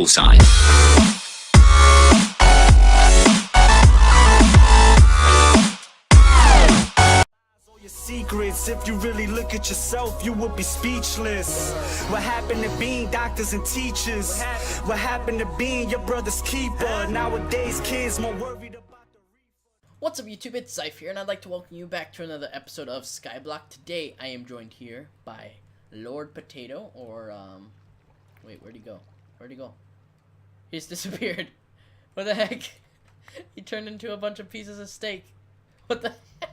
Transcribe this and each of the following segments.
bullseye. Your secrets, if you really look at yourself, you would be speechless. What happened to being doctors and teachers? What happened to being your brother's keeper? Nowadays kids more worried about the What's up YouTube, it's Zyph here, and I'd like to welcome you back to another episode of Skyblock. Today I am joined here by Lord Potato, or wait, where'd he go? Where'd he go? He's disappeared. What the heck? He turned into a bunch of pieces of steak. What the heck?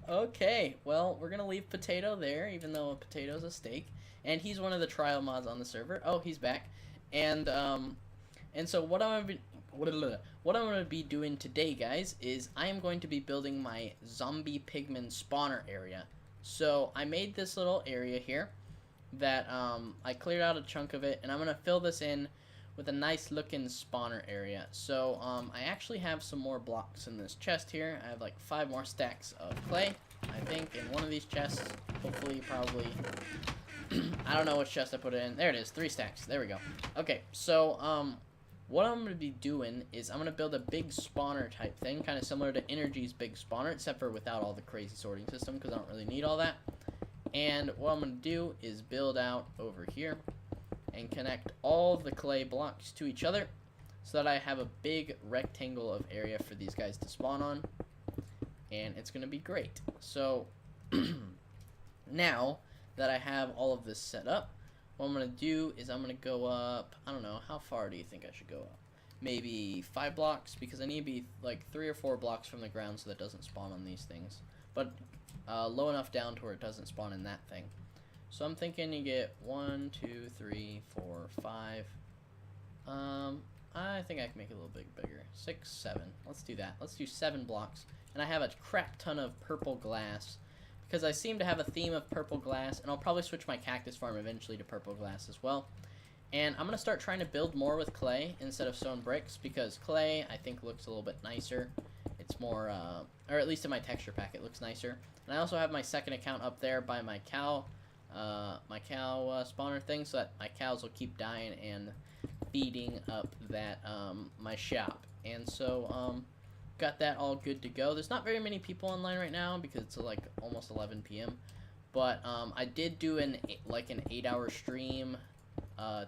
Okay, well, we're gonna leave Potato there, even though Potato's a steak, and he's one of the trial mods on the server. Oh, he's back, and so what I'm gonna be doing today, guys, is I am going to be building my zombie pigmen spawner area. So I made this little area here that I cleared out a chunk of it, and I'm gonna fill this in with a nice looking spawner area. So I actually have some more blocks in this chest here. I have like 5 more stacks of clay, I think, in one of these chests. Hopefully, probably. I don't know which chest I put it in. There it is, 3 stacks. There we go. Okay, so what I'm going to be doing is I'm going to build a big spawner type thing, kind of similar to Energy's big spawner, except for without all the crazy sorting system, because I don't really need all that. And what I'm going to do is build out over here and connect all the clay blocks to each other so that I have a big rectangle of area for these guys to spawn on, and it's gonna be great. So now that I have all of this set up, what I'm gonna do is I'm gonna go up, I don't know, how far do you think I should go up? Maybe 5 blocks, because I need to be like 3 or 4 blocks from the ground so that it doesn't spawn on these things, but low enough down to where it doesn't spawn in that thing. So I'm thinking you get 1, 2, 3, 4, 5. I think I can make it a little bit bigger. 6, 7. Let's do that. Let's do 7 blocks. And I have a crap ton of purple glass, because I seem to have a theme of purple glass, and I'll probably switch my cactus farm eventually to purple glass as well. And I'm going to start trying to build more with clay instead of stone bricks, because clay I think looks a little bit nicer. It's more, or at least in my texture pack it looks nicer. And I also have my second account up there by my cow spawner thing, so that my cows will keep dying and feeding up that my shop. And so got that all good to go. There's not very many people online right now because it's like almost 11 p.m. But I did do an 8-hour stream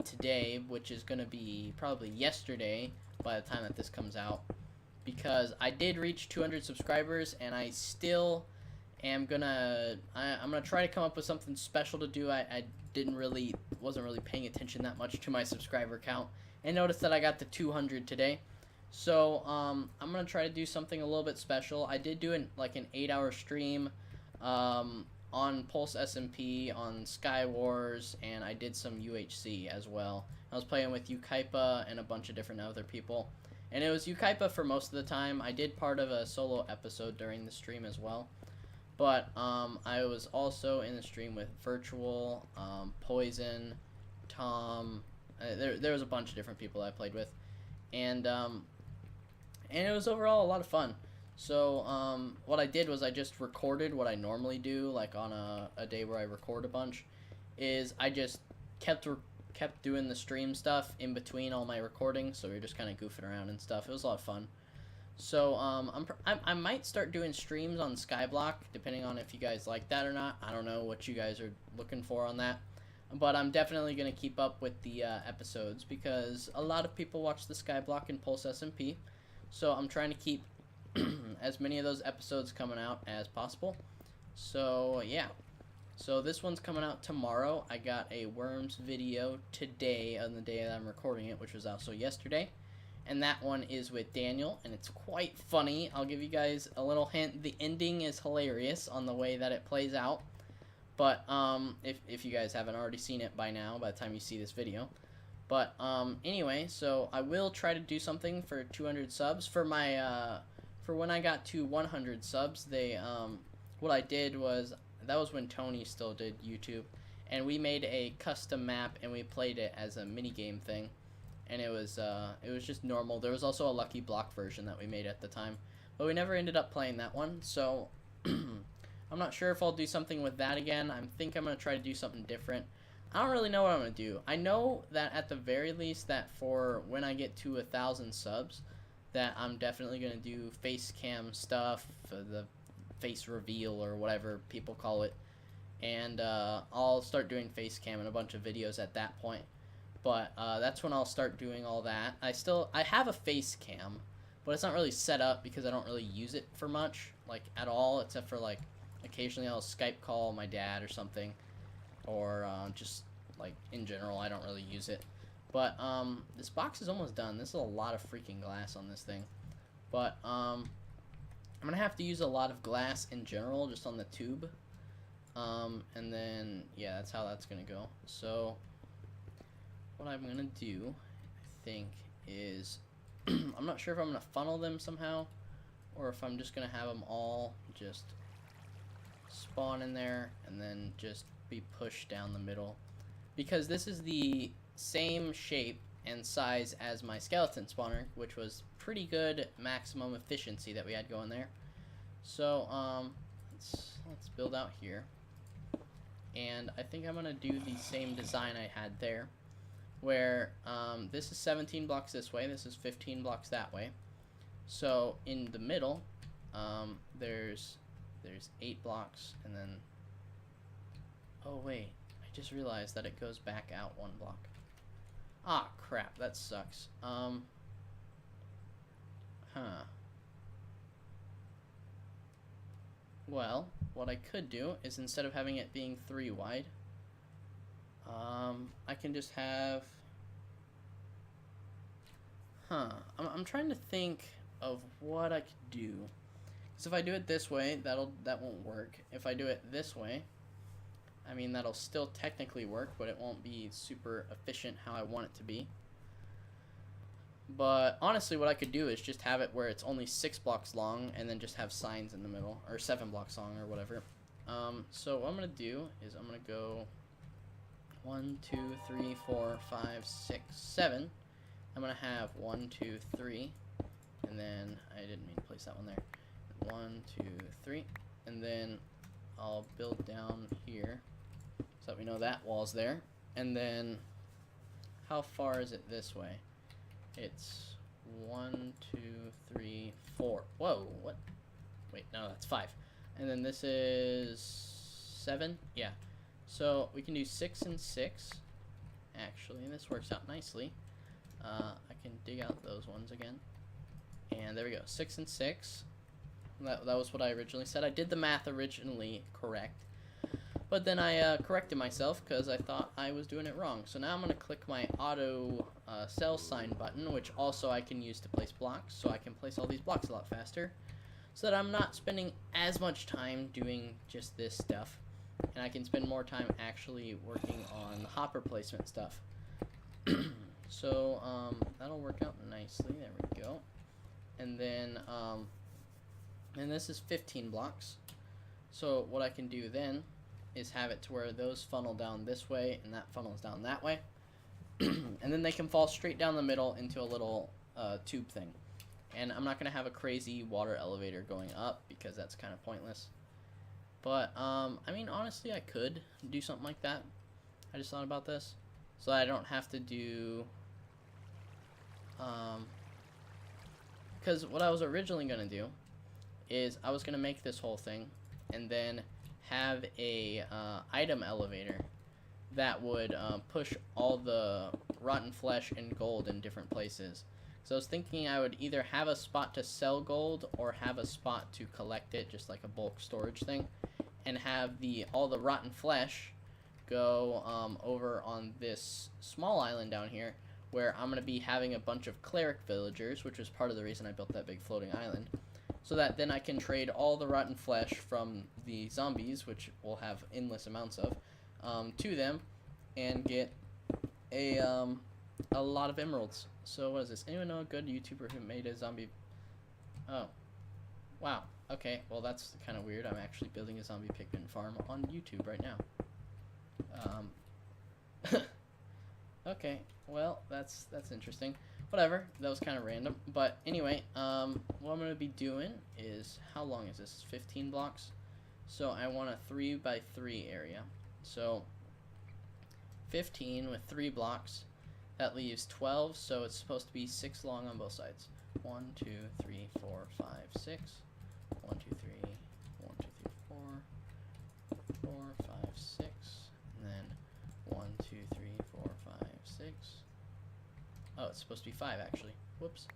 today, which is gonna be probably yesterday by the time that this comes out, because I did reach 200 subscribers, and I still I'm gonna try to come up with something special to do. I wasn't really paying attention that much to my subscriber count, and noticed that I got to 200 today. So I'm gonna try to do something a little bit special. I did do an 8-hour stream on Pulse SMP, on Sky Wars, and I did some UHC as well. I was playing with Ukaipa and a bunch of different other people, and it was Ukaipa for most of the time. I did part of a solo episode during the stream as well. But I was also in the stream with Virtual, Poison, Tom. There was a bunch of different people I played with, and it was overall a lot of fun. So what I did was I just recorded what I normally do, like on a day where I record a bunch. Is I just kept doing the stream stuff in between all my recordings, so we were just kind of goofing around and stuff. It was a lot of fun. So I might start doing streams on Skyblock, depending on if you guys like that or not. I don't know what you guys are looking for on that, but I'm definitely going to keep up with the episodes, because a lot of people watch the Skyblock and Pulse SMP, so I'm trying to keep as many of those episodes coming out as possible. So yeah, so this one's coming out tomorrow. I got a Worms video today on the day that I'm recording it, which was also yesterday. And that one is with Daniel, and it's quite funny. I'll give you guys a little hint. The ending is hilarious on the way that it plays out. But if you guys haven't already seen it by now, by the time you see this video. But anyway, so I will try to do something for 200 subs. For my for when I got to 100 subs, they what I did was, that was when Tony still did YouTube, and we made a custom map and we played it as a mini game thing. And it was just normal. There was also a Lucky Block version that we made at the time, but we never ended up playing that one. So I'm not sure if I'll do something with that again. I think I'm gonna try to do something different. I don't really know what I'm gonna do. I know that at the very least that for when I get to 1,000 subs, that I'm definitely gonna do face cam stuff, the face reveal or whatever people call it, and I'll start doing face cam in a bunch of videos at that point. But that's when I'll start doing all that. I have a face cam, but it's not really set up because I don't really use it for much, like at all, except for like occasionally I'll Skype call my dad or something, or just like in general I don't really use it. But this box is almost done. This is a lot of freaking glass on this thing, but I'm gonna have to use a lot of glass in general just on the tube, and then yeah, that's how that's gonna go. So what I'm gonna do, I think, is I'm not sure if I'm gonna funnel them somehow or if I'm just gonna have them all just spawn in there and then just be pushed down the middle, because this is the same shape and size as my skeleton spawner, which was pretty good maximum efficiency that we had going there. So let's build out here, and I think I'm gonna do the same design I had there, where this is 17 blocks this way, this is 15 blocks that way. So in the middle, there's 8 blocks, and then, oh wait, I just realized that it goes back out 1 block. Ah, crap, that sucks. Well, what I could do is, instead of having it being 3 wide, I can just have, I'm trying to think of what I could do. So if I do it this way, that won't work. If I do it this way, I mean, that'll still technically work, but it won't be super efficient how I want it to be. But honestly, what I could do is just have it where it's only 6 blocks long, and then just have signs in the middle, or 7 blocks long, or whatever. So what I'm gonna do is I'm gonna go 1, 2, 3, 4, 5, 6, 7. I'm gonna have 1, 2, 3, and then I didn't mean to place that one there. 1, 2, 3, and then I'll build down here so that we know that wall's there. And then how far is it this way? It's 1, 2, 3, 4. Whoa, what? Wait, no, that's 5. And then this is 7. Yeah. So we can do 6 and 6. Actually, this works out nicely. I can dig out those ones again. And there we go. 6 and 6. That was what I originally said. I did the math originally correct, but then I corrected myself because I thought I was doing it wrong. So now I'm going to click my auto cell sign button, which also I can use to place blocks, so I can place all these blocks a lot faster, so that I'm not spending as much time doing just this stuff, and I can spend more time actually working on the hopper placement stuff. So that'll work out nicely. There we go. And then and this is 15 blocks. So what I can do then is have it to where those funnel down this way and that funnels down that way. And then they can fall straight down the middle into a little tube thing. And I'm not going to have a crazy water elevator going up because that's kind of pointless. But, I mean, honestly, I could do something like that. I just thought about this. So I don't have to do... because what I was originally going to do is I was going to make this whole thing and then have a item elevator that would push all the rotten flesh and gold in different places. So I was thinking I would either have a spot to sell gold or have a spot to collect it, just like a bulk storage thing, and have all the rotten flesh go over on this small island down here, where I'm going to be having a bunch of cleric villagers, which was part of the reason I built that big floating island, so that then I can trade all the rotten flesh from the zombies, which we'll have endless amounts of, to them, and get a lot of emeralds. So what is this? Anyone know a good YouTuber who made a zombie? Oh, wow. Okay, well that's kind of weird. I'm actually building a zombie pigman farm on YouTube right now. Okay, well that's interesting. Whatever, that was kind of random. But anyway, what I'm going to be doing is, how long is this? 15 blocks. So I want a 3 by 3 area. So 15 with 3 blocks. That leaves 12, so it's supposed to be 6 long on both sides. 1, 2, 3, 4, 5, 6. 1, 2, 3, 1, 2, 3, 4, 4, 5, 6. And then 1, 2, 3, 4, 5, 6. Oh, it's supposed to be 5 actually. Whoops.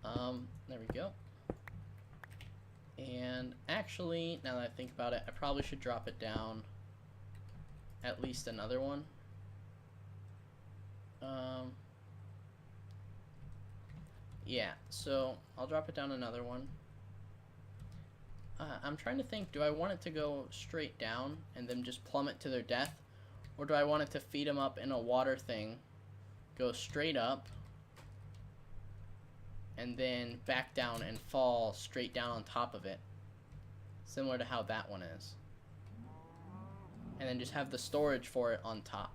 There we go. And actually, now that I think about it, I probably should drop it down at least another one. Yeah, so I'll drop it down another one. I'm trying to think, do I want it to go straight down and then just plummet to their death? Or do I want it to feed them up in a water thing, go straight up, and then back down and fall straight down on top of it? Similar to how that one is. And then just have the storage for it on top.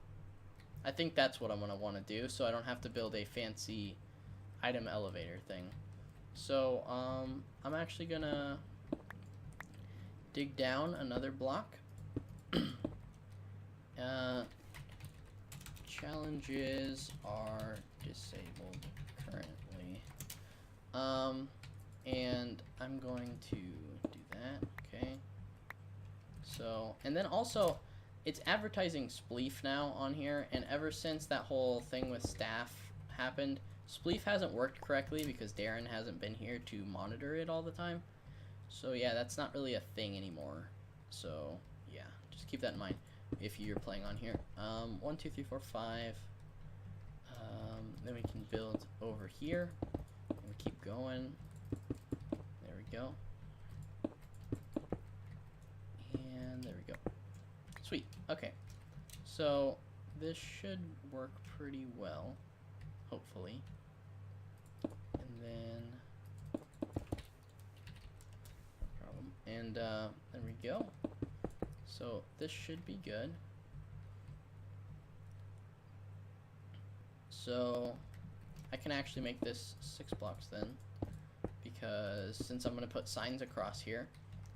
I think that's what I'm going to want to do, so I don't have to build a fancy item elevator thing. So, I'm actually going to dig down another block. Challenges are disabled currently. And I'm going to do that, okay. So, and then also, it's advertising Spleef now on here, and ever since that whole thing with staff happened, Spleef hasn't worked correctly because Darren hasn't been here to monitor it all the time. So yeah, that's not really a thing anymore. So yeah, just keep that in mind if you're playing on here. 1, 2, 3, 4, 5. Then we can build over here. And we keep going. There we go. And there we go. Sweet. Okay. So this should work pretty well, hopefully. And then no problem. And there we go. So this should be good. So I can actually make this 6 blocks then, because since I'm going to put signs across here,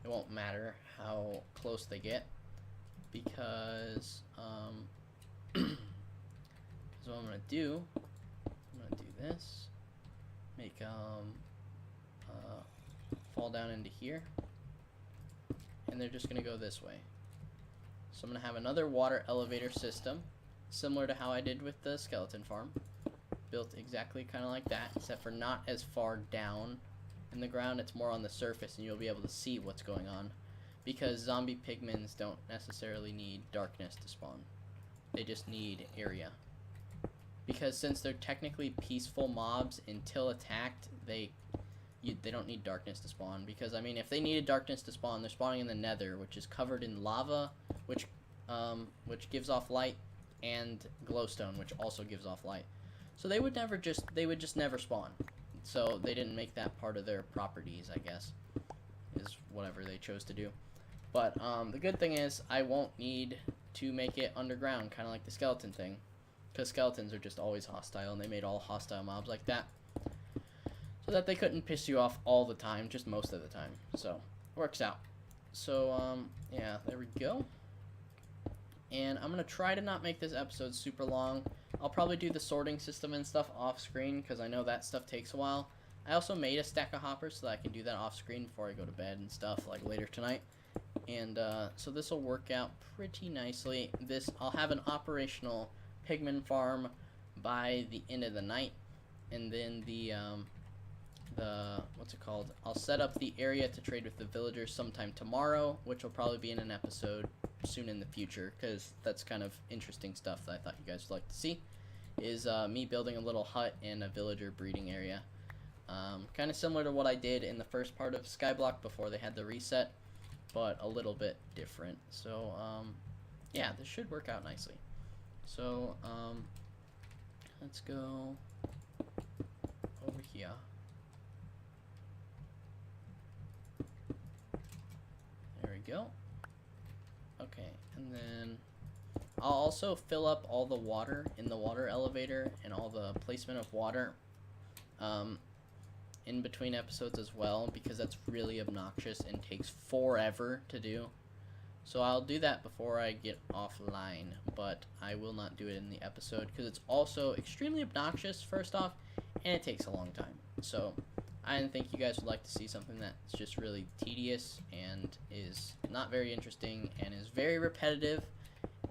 it won't matter how close they get, because what I'm going to do, I'm going to do this, make fall down into here, and they're just going to go this way. So I'm going to have another water elevator system, similar to how I did with the skeleton farm. Built exactly kind of like that, except for not as far down in the ground. It's more on the surface, and you'll be able to see what's going on. Because zombie pigments don't necessarily need darkness to spawn. They just need area. Because since they're technically peaceful mobs until attacked, they don't need darkness to spawn. Because, I mean, if they needed darkness to spawn, they're spawning in the nether, which is covered in lava, which gives off light, and glowstone, which also gives off light. So they would just never spawn. So they didn't make that part of their properties, I guess, is whatever they chose to do. But the good thing is I won't need to make it underground, kind of like the skeleton thing, because skeletons are just always hostile, and they made all hostile mobs like that, so that they couldn't piss you off all the time, just most of the time. So it works out. So yeah, there we go. And I'm going to try to not make this episode super long. I'll probably do the sorting system and stuff off screen, because I know that stuff takes a while. I also made a stack of hoppers so that I can do that off screen before I go to bed and stuff, like later tonight. And so this will work out pretty nicely. I'll have an operational pigman farm by the end of the night. And then what's it called? I'll set up the area to trade with the villagers sometime tomorrow, which will probably be in an episode soon in the future, because that's kind of interesting stuff that I thought you guys would like to see, is me building a little hut and a villager breeding area. Kind of similar to what I did in the first part of Skyblock before they had the reset, but a little bit different. So yeah, this should work out nicely. So let's go over here. There we go. Okay, and then I'll also fill up all the water in the water elevator and all the placement of water in between episodes as well, because that's really obnoxious and takes forever to do. So I'll do that before I get offline, but I will not do it in the episode because it's also extremely obnoxious, first off, and it takes a long time. So I didn't think you guys would like to see something that's just really tedious and is not very interesting and is very repetitive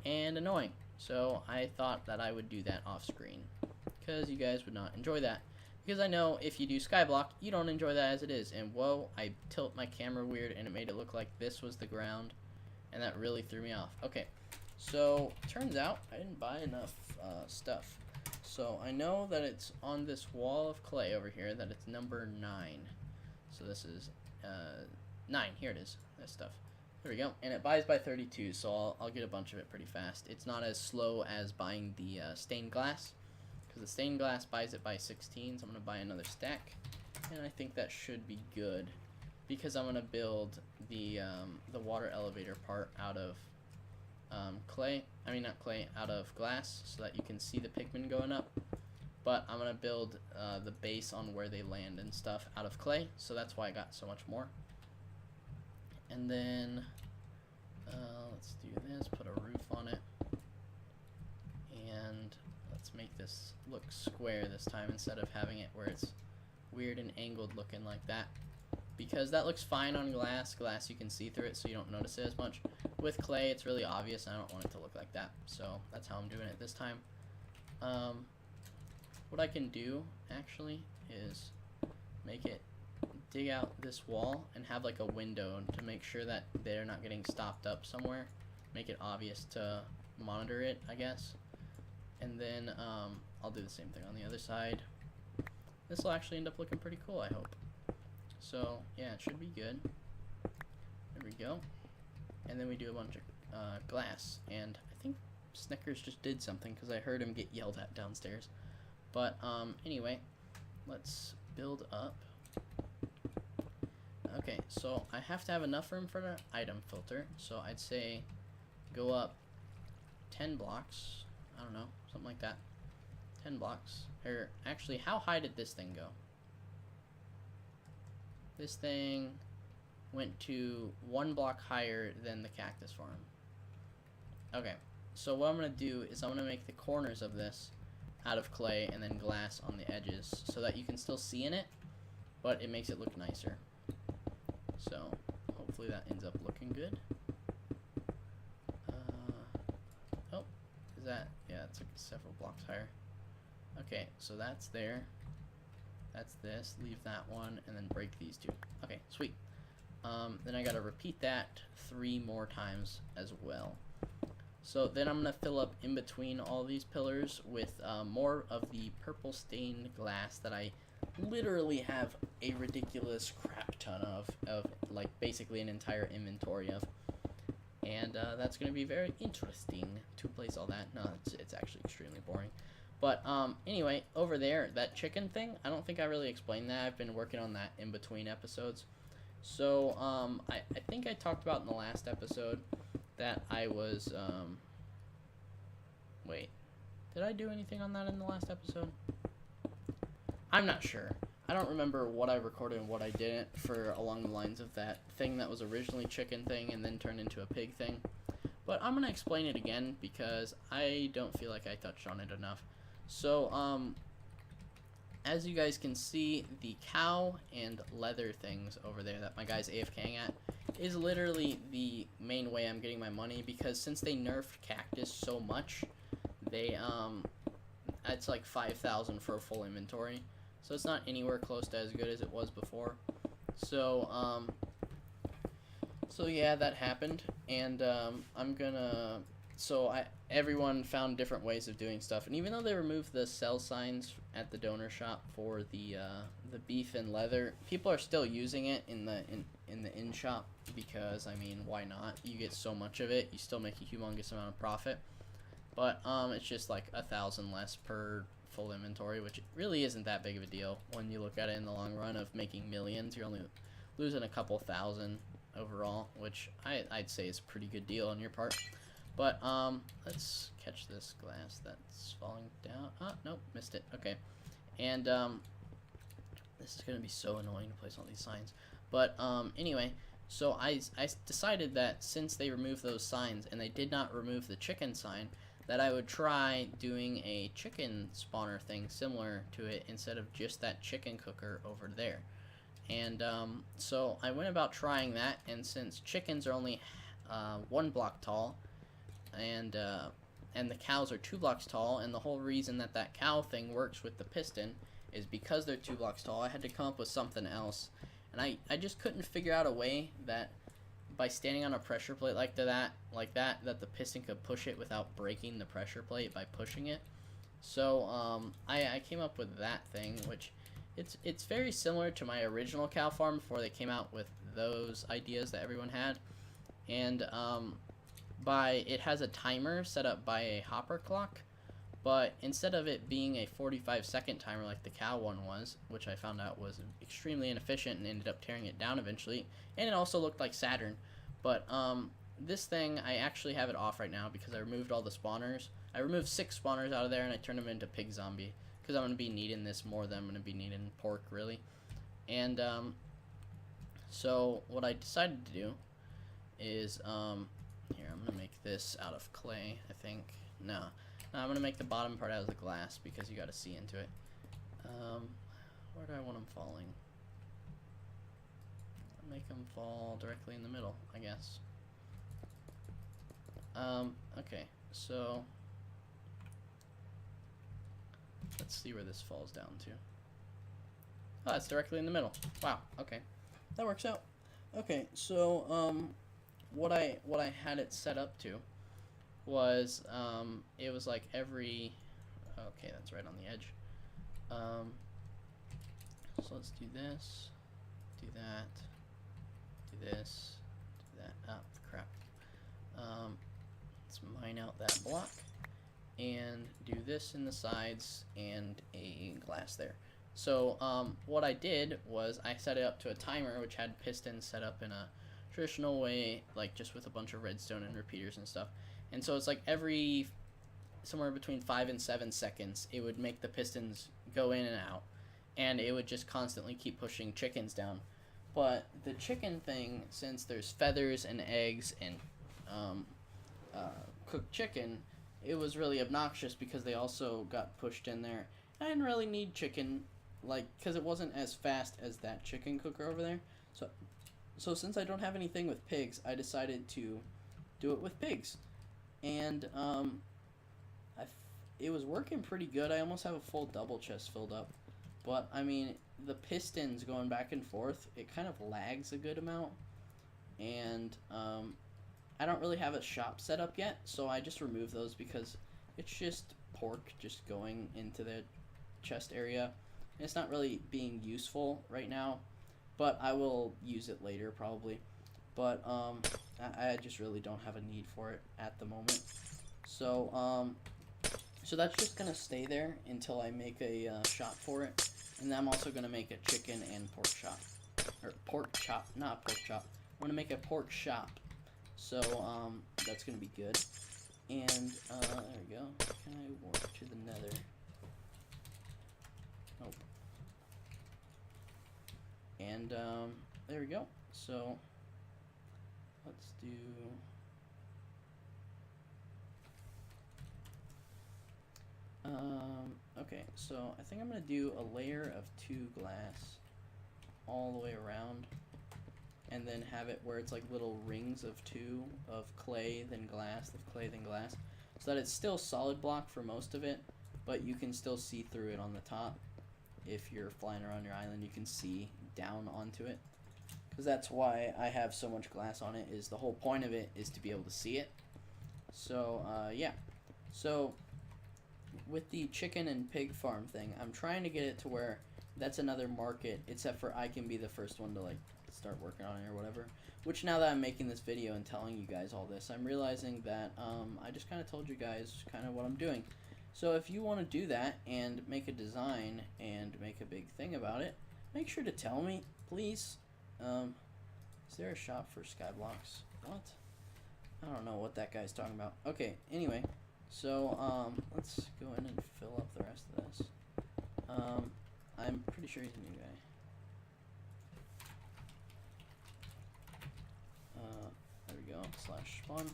and annoying. So I thought that I would do that off screen because you guys would not enjoy that. Because I know if you do Skyblock, you don't enjoy that as it is. And whoa, I tilt my camera weird and it made it look like this was the ground. And that really threw me off. Okay, so turns out I didn't buy enough stuff. So I know that it's on this wall of clay over here that it's number 9. So this is 9. Here it is. This stuff. There we go. And it buys by 32, so I'll get a bunch of it pretty fast. It's not as slow as buying the stained glass, because the stained glass buys it by 16. So I'm gonna buy another stack, and I think that should be good. Because I'm gonna build the water elevator part out of clay. I mean not clay, out of glass, so that you can see the pigmen going up. But I'm gonna build the base on where they land and stuff out of clay, so that's why I got so much more. And then let's do this. Put a roof on it, and let's make this look square this time instead of having it where it's weird and angled looking like that. Because that looks fine on glass. Glass, you can see through it, so you don't notice it as much. With clay, it's really obvious, and I don't want it to look like that. So that's how I'm doing it this time. What I can do, actually, is make it dig out this wall and have like a window to make sure that they're not getting stopped up somewhere. Make it obvious to monitor it, I guess. And then I'll do the same thing on the other side. This will actually end up looking pretty cool, I hope. So yeah, it should be good. There we go. And then we do a bunch of glass, and I think Snickers just did something because I heard him get yelled at downstairs. But anyway, let's build up. Okay, so I have to have enough room for the item filter, so I'd say go up 10 blocks. I don't know, something like that. 10 blocks. Or actually, how high did this thing go? This thing went to 1 block higher than the cactus farm. Okay, so what I'm going to do is I'm going to make the corners of this out of clay and then glass on the edges so that you can still see in it, but it makes it look nicer. So hopefully that ends up looking good. Oh, is that? Yeah, it's like several blocks higher. Okay, so that's there. That's this, leave that one, and then break these 2. Okay, sweet. Then I gotta repeat that 3 more times as well. So then I'm gonna fill up in between all these pillars with more of the purple stained glass that I literally have a ridiculous crap ton of like basically an entire inventory of. And that's gonna be very interesting to place all that. No, it's actually extremely boring. But anyway, over there, that chicken thing, I don't think I really explained that. I've been working on that in between episodes. So I think I talked about in the last episode that I was, wait, did I do anything on that in the last episode? I'm not sure. I don't remember what I recorded and what I didn't for along the lines of that thing that was originally chicken thing and then turned into a pig thing. But I'm going to explain it again because I don't feel like I touched on it enough. So, as you guys can see, the cow and leather things over there that my guy's AFKing at is literally the main way I'm getting my money, because since they nerfed cactus so much, they, it's like 5,000 for a full inventory. So it's not anywhere close to as good as it was before. So, so yeah, that happened, and, I'm gonna... So everyone found different ways of doing stuff, and even though they removed the sell signs at the donor shop for the beef and leather, people are still using it in the in shop because, I mean, why not? You get so much of it, you still make a humongous amount of profit. But it's just like 1,000 less per full inventory, which really isn't that big of a deal when you look at it in the long run of making millions. You're only losing a couple thousand overall, which I'd say is a pretty good deal on your part. But, let's catch this glass that's falling down. Oh, nope, missed it. Okay. And, this is going to be so annoying to place all these signs. But, anyway, So I decided that since they removed those signs and they did not remove the chicken sign, that I would try doing a chicken spawner thing similar to it instead of just that chicken cooker over there. And so I went about trying that, and since chickens are only 1 block tall, and the cows are 2 blocks tall, and the whole reason that that cow thing works with the piston is because they're 2 blocks tall, I had to come up with something else. And I just couldn't figure out a way that by standing on a pressure plate like that the piston could push it without breaking the pressure plate by pushing it. So I came up with that thing, which it's very similar to my original cow farm before they came out with those ideas that everyone had. And it has a timer set up by a hopper clock, but instead of it being a 45-second timer like the cow one was, which I found out was extremely inefficient and ended up tearing it down eventually, and it also looked like Saturn. But this thing, I actually have it off right now because I removed all the spawners. I removed 6 spawners out of there and I turned them into pig zombie because I'm going to be needing this more than I'm going to be needing pork, really. And so what I decided to do is, here, I'm going to make this out of clay, I think. No, I'm going to make the bottom part out of the glass because you got to see into it. Where do I want them falling? I'll make them fall directly in the middle, I guess. Okay, so let's see where this falls down to. Oh, it's directly in the middle. Wow, okay. That works out. Okay, so what I had it set up to was it was like every, okay, that's right on the edge. So let's do this, do that, do this, do that. Oh, crap. Let's mine out that block and do this in the sides and a glass there. So what I did was I set it up to a timer which had pistons set up in a traditional way, like just with a bunch of redstone and repeaters and stuff. And so it's like every somewhere between 5 and 7 seconds it would make the pistons go in and out, and it would just constantly keep pushing chickens down. But the chicken thing, since there's feathers and eggs and cooked chicken, it was really obnoxious because they also got pushed in there. I didn't really need chicken, like, because it wasn't as fast as that chicken cooker over there. So since I don't have anything with pigs, I decided to do it with pigs. And it was working pretty good. I almost have a full double chest filled up. But, I mean, the pistons going back and forth, it kind of lags a good amount. And I don't really have a shop set up yet, so I just removed those because it's just pork just going into the chest area. And it's not really being useful right now, but I will use it later probably. But I just really don't have a need for it at the moment. So so that's just gonna stay there until I make a shop for it. And then I'm also gonna make a chicken and pork shop, or pork chop, not pork chop. I'm gonna make a pork shop. So that's gonna be good. And there we go. Can I warp to the nether? Nope. And there we go. So let's do. Okay, so I think I'm gonna do a layer of 2 glass all the way around, and then have it where it's like little rings of 2 of clay, then glass, of clay, then glass, so that it's still solid block for most of it, but you can still see through it on the top. If you're flying around your island, you can see down onto it, because that's why I have so much glass on it, is the whole point of it is to be able to see it. So yeah, so with the chicken and pig farm thing, I'm trying to get it to where that's another market, except for I can be the first one to like start working on it or whatever. Which, now that I'm making this video and telling you guys all this, I'm realizing that I just kind of told you guys kind of what I'm doing. So if you want to do that and make a design and make a big thing about it, make sure to tell me, please. Is there a shop for Skyblocks? What? I don't know what that guy's talking about. Okay, anyway, so let's go in and fill up the rest of this. I'm pretty sure he's a new guy. we go, /spawn.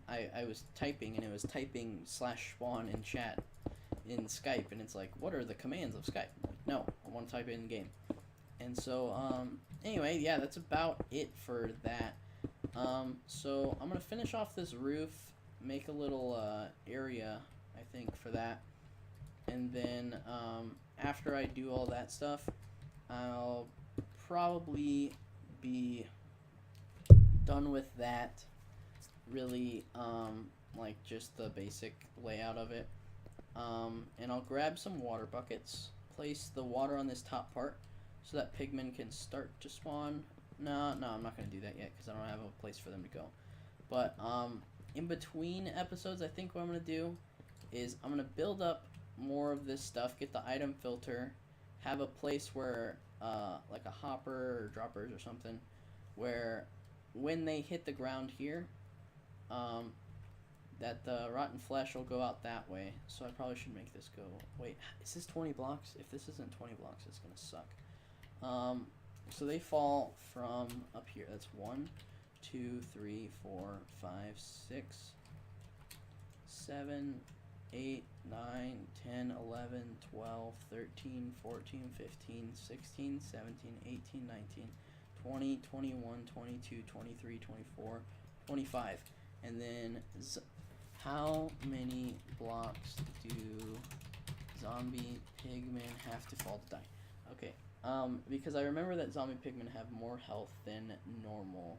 I was typing, and it was typing /spawn in chat in Skype, and it's like, what are the commands of Skype? Like, no, I want to type it in game. And so, anyway, yeah, that's about it for that. So I'm gonna finish off this roof, make a little area, I think, for that, and then after I do all that stuff, I'll probably be done with that. Really, like just the basic layout of it. And I'll grab some water buckets, place the water on this top part so that pigmen can start to spawn. No, I'm not going to do that yet because I don't have a place for them to go. But in between episodes, I think what I'm going to do is I'm going to build up more of this stuff, get the item filter, have a place where, like a hopper or droppers or something, where when they hit the ground here, that the rotten flesh will go out that way. So I probably should make this go. Wait, is this 20 blocks? If this isn't 20 blocks, it's gonna suck. So they fall from up here. That's 1, 2, 3, 4, 5, 6, 7, 8, 9, 10, 11, 12, 13, 14, 15, 16, 17, 18, 19, 20, 21, 22, 23, 24, 25. And then, how many blocks do zombie pigmen have to fall to die? Okay, because I remember that zombie pigmen have more health than normal.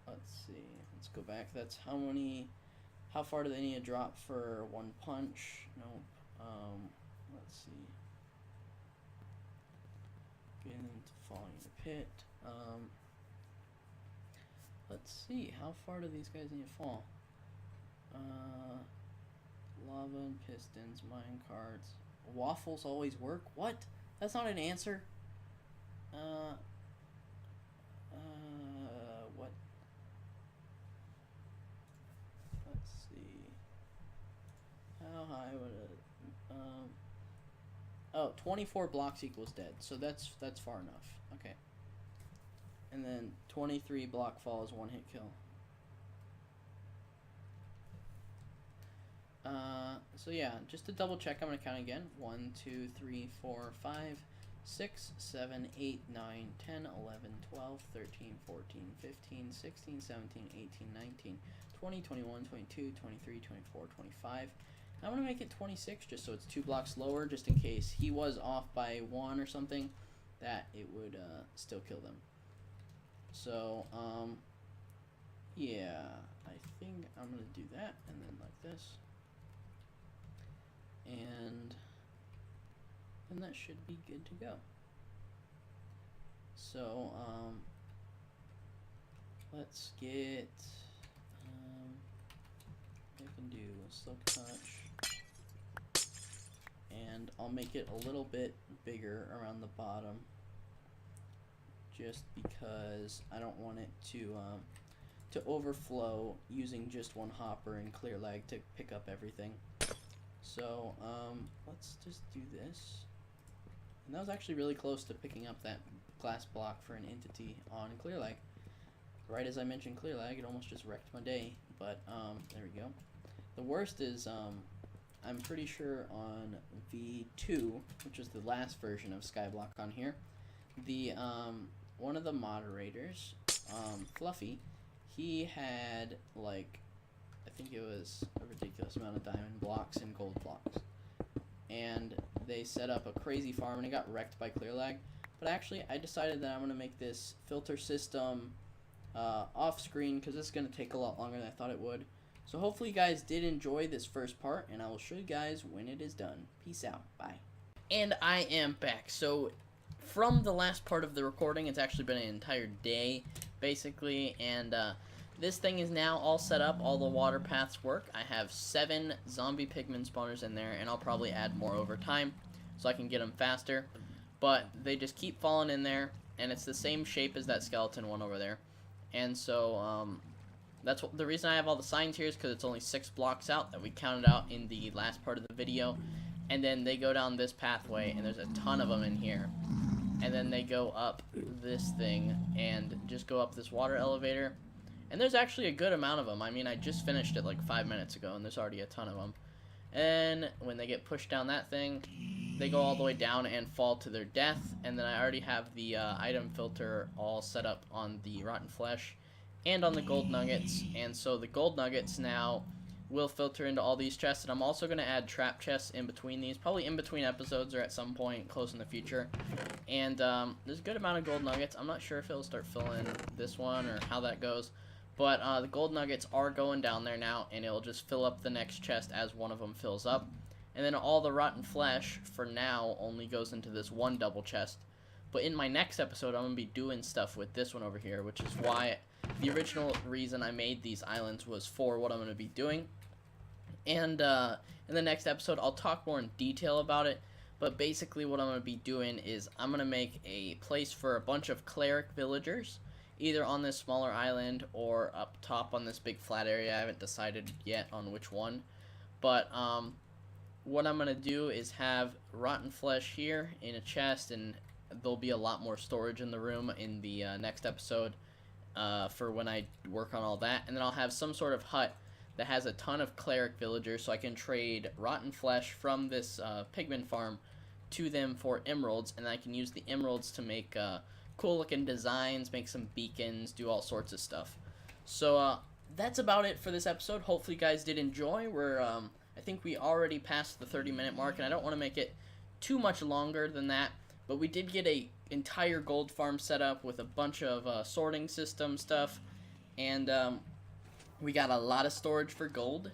Let's see, let's go back. That's how far do they need to drop for one punch? Nope. Let's see. Get into falling in the pit. Let's see, how far do these guys need to fall? Lava and pistons, mine carts. Waffles always work? What? That's not an answer. What? Let's see. How high would it, oh, 24 blocks equals dead, so that's far enough. Okay. And then 23 block fall is 1 hit kill. So yeah, just to double check, I'm gonna count again. 1, 2, 3, 4, 5, 6, 7, 8, 9, 10, 11, 12, 13, 14, 15, 16, 17, 18, 19, 20, 21, 22, 23, 24, 25. I'm gonna make it 26 just so it's 2 blocks lower, just in case he was off by 1 or something, that it would still kill them. So, yeah, I think I'm going to do that, and then like this. And that should be good to go. So, let's get, I can do a silk touch. And I'll make it a little bit bigger around the bottom, just because I don't want it to overflow using just one hopper and clear lag to pick up everything. So let's just do this. And that was actually really close to picking up that glass block for an entity on clear lag. Right as I mentioned clear lag, it almost just wrecked my day. But there we go. The worst is I'm pretty sure on V2, which is the last version of Skyblock on here, the one of the moderators, Fluffy, he had like, I think it was a ridiculous amount of diamond blocks and gold blocks, and they set up a crazy farm and it got wrecked by clear lag. But actually I decided that I'm going to make this filter system off screen because it's going to take a lot longer than I thought it would. So hopefully you guys did enjoy this first part, and I will show you guys when it is done. Peace out. Bye. And I am back. So from the last part of the recording, it's actually been an entire day, basically, and this thing is now all set up. All the water paths work. I have 7 zombie pigmen spawners in there, and I'll probably add more over time so I can get them faster. But they just keep falling in there, and it's the same shape as that skeleton one over there. And so, that's the reason I have all the signs here, is because it's only 6 blocks out that we counted out in the last part of the video. And then they go down this pathway, and there's a ton of them in here. and then they go up this thing and just go up this water elevator. And there's actually a good amount of them. I mean, I just finished it like 5 minutes ago, and there's already a ton of them. And when they get pushed down that thing, they go all the way down and fall to their death. And then I already have the item filter all set up on the rotten flesh and on the gold nuggets. And so the gold nuggets now will filter into all these chests. And I'm also going to add trap chests in between these, probably in between episodes or at some point close in the future. And there's a good amount of gold nuggets. I'm not sure if it'll start filling this one or how that goes. But the gold nuggets are going down there now, and it'll just fill up the next chest as one of them fills up. And then all the rotten flesh, for now, only goes into this one double chest. But in my next episode, I'm going to be doing stuff with this one over here, which is why the original reason I made these islands was for what I'm going to be doing. And in the next episode, I'll talk more in detail about it. But basically what I'm going to be doing is I'm going to make a place for a bunch of cleric villagers, either on this smaller island or up top on this big flat area. I haven't decided yet on which one. But what I'm going to do is have rotten flesh here in a chest, and there'll be a lot more storage in the room in the next episode for when I work on all that. And then I'll have some sort of hut that has a ton of cleric villagers, so I can trade rotten flesh from this pigman farm to them for emeralds, and I can use the emeralds to make cool looking designs, make some beacons, do all sorts of stuff. So that's about it for this episode. Hopefully you guys did enjoy. I think we already passed the 30-minute mark, and I don't want to make it too much longer than that, but we did get a entire gold farm set up with a bunch of sorting system stuff, and we got a lot of storage for gold,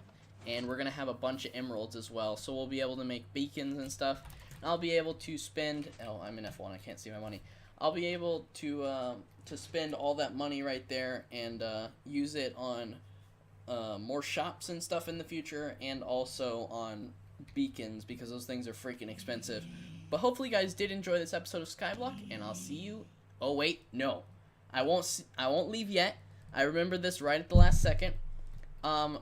and we're gonna have a bunch of emeralds as well, so we'll be able to make beacons and stuff. And I'll be able to spend, oh, I'm in F1, I can't see my money. I'll be able to spend all that money right there and use it on more shops and stuff in the future, and also on beacons, because those things are freaking expensive. But hopefully you guys did enjoy this episode of Skyblock, and I'll see you. Oh wait, no, I won't leave yet. I remembered this right at the last second.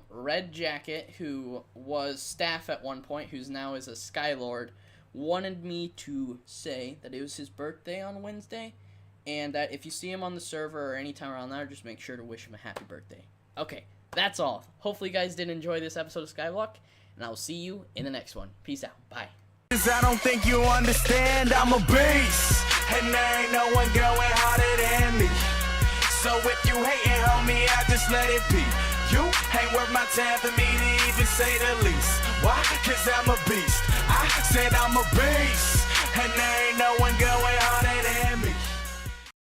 Red Jacket, who was staff at one point, who's now is a Skylord, wanted me to say that it was his birthday on Wednesday, and that if you see him on the server or anytime around there, just make sure to wish him a happy birthday. Okay, that's all. Hopefully you guys did enjoy this episode of Skyblock, and I will see you in the next one. Peace out. Bye. I don't think you understand, I'm a beast, and there ain't no one going harder than me. So if you hating, homie, I just let it be. You ain't worth my time for me to even say the least. Why? Cause I'm a beast. I said I'm a beast, and there ain't no one going harder than me.